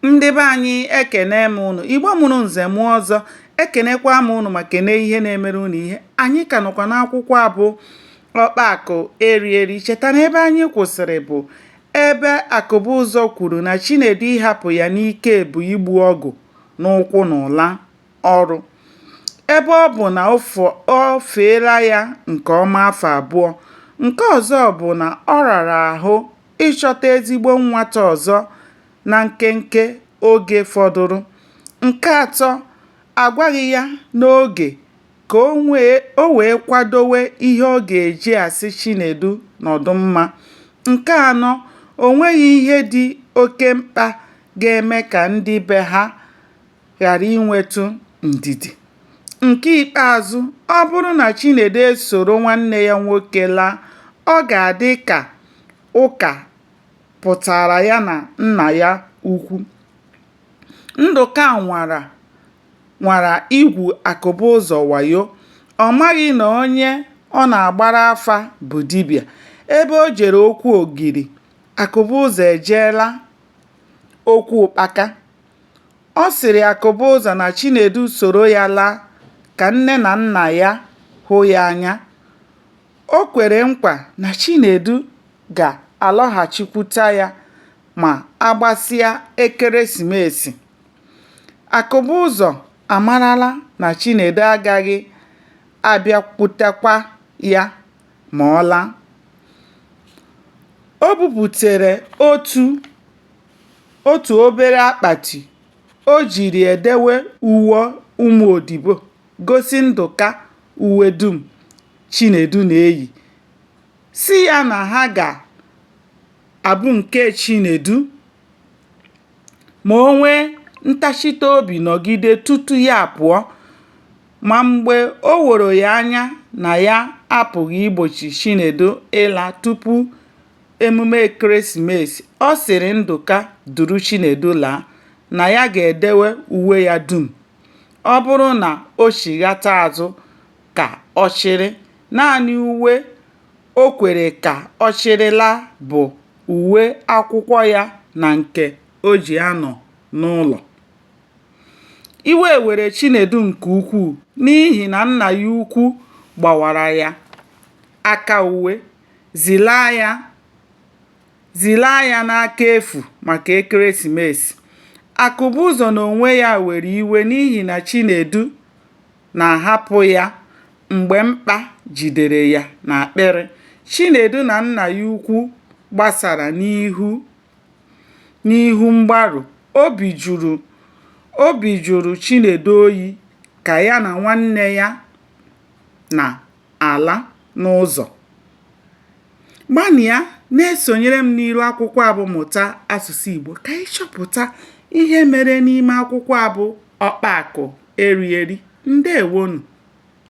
Ndị be anyị ekene m unu. Igbo mụrụ nze mụọ ọzọ, ekenekwa m unu ma kene ihe na-emere unu ihe. Anyị ka nọkwa n'akwụkwọ a bụ Ọkpa Akụ Eri Eri. Cheta na ebe anyị kwụsịrị bụ ebe Akụbụzọ kwuru na Chinedu ịhapụ ya n'ike bụ igbu ọgụ n'ụkwụ na ụla ọrụ, ebe ọ bụ na o feela ya nke ọma afọ abụọ. Nke ọzọ bụ na ọ rara ahụ ịchọta ezigbo nwata ọzọ na nkenke oge fọdụrụ. Nke atọ, agwaghị ya n'oge ka o wee kwadowe ihe ọ ga-eji asị Chinedu nọdụ mma. Nke anọ, o nweghị ihe dị oke mkpa ga-eme ka ndị be ha ghara inwetụ ndidi. Nke ikpeazụ, ọ bụrụ na Chinedu esoro nwanne ya nwoke laa, ọ ga-adị ka ụka pụtara ya na nna ya ukwu. Ndụka nwara igwu Akụbụzọ wayo. Ọ maghị na onye ọ na-agbara afa bụ dibịa. Ebe o jere okwu ogiri, Akụbụzọ ejeela okwu ụkpaka. Ọ sịrị Akụbụzọ na Chinedu soro ya laa ka nne na nna ya hụ ya anya. O kwere nkwa na Chinedu ga-alọghachikwute ya ma agbasịa ekeresimesi. Akụbụzọ amarala na Chinedu agaghị abịakwutekwa ya ma ọ laa. O buputere otu obere akpati o jiri edewe uwe ụmụ odibo, gosi Ndụka uwe dum Chinedu na-eyi, sị ya na ha ga-abụ nke Chinedu ma o nwee ntachite obi nọgide tutu ya apụọ. Ma mgbe o woro ya anya na ya apụghị igbochi Chinedu ịla tupu emume ekeresimesi, ọ sịrị Ndụka duru Chinedu laa, na ya ga-edewe uwe ya dum. Ọ bụrụ na o chighata azụ ka ọ chịrị, naanị uwe o kwere ka ọ chịrịla bụ uwe akwụkwọ ya na nke o ji anọ n'ụlọ. Iwe were Chinedu nke ukwuu n'ihi na nna ya ukwu gbawara ya aka uwe, zilaa ya n'aka efu maka ekeresimesi. Akụbụzọ n'onwe ya were iwe n'ihi na Chinedu na-ahapụ ya mgbe mkpa jidere ya n'akpịrị. Chinedu na nna ya ukwu gbasara n'ihu mgbarụ. Obi jụrụ Chinedu oyi ka ya na nwanne ya na-ala n'ụzọ. Gbanịa na-esonyere m n'ilu akwụkwọ a bụ Mụta Asụsụ Igbo ka anyị chọpụta ihe mere n'ime akwụkwọ a bụ Ọkpa Akụ Eri Eri. Ndewonu.